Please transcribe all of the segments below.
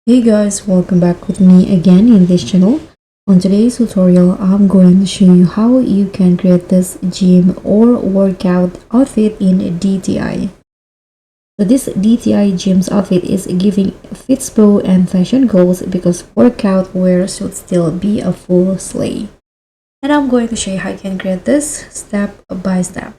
Hey guys, welcome back with me again in this channel. On today's tutorial, I'm going to show you how you can create this gym or workout outfit in DTI. So this DTI gym's outfit is giving fitspo and fashion goals because workout wear should still be a full sleigh. And I'm going to show you how you can create this step by step.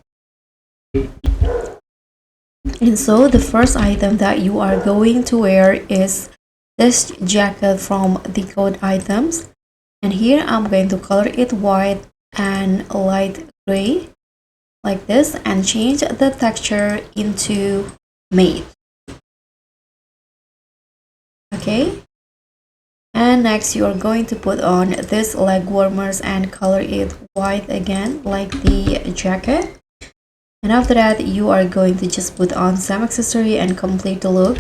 And so the first item that you are going to wear is this jacket from the code items, and here I'm going to color it white and light gray like this and change the texture into matte. Okay, and next you are going to put on this leg warmers and color it white again like the jacket. And after that, you are going to just put on some accessory and complete the look.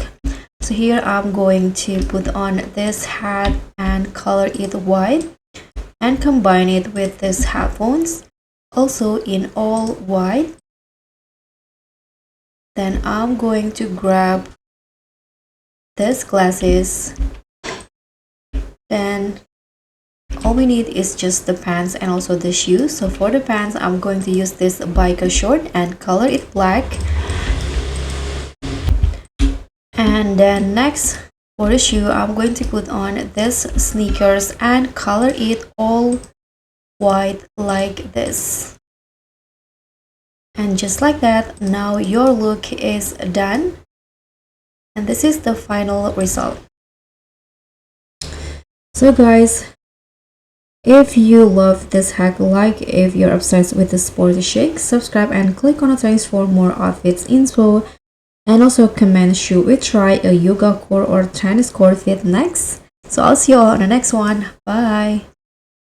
So here I'm going to put on this hat and color it white and combine it with this headphones, also in all white. Then I'm going to grab this glasses. Then all we need is just the pants and also the shoes. So for the pants, I'm going to use this biker short and color it black. And then next for the shoe, I'm going to put on this sneakers and color it all white like this. And just like that, now your look is done. And this is the final result. So guys, if you love this hack, like if you're obsessed with the Sporty Chic, subscribe and click on the notifications for more outfits info. And also comment, should we try a yoga core or tennis core fit next? So I'll see you all on the next one. Bye.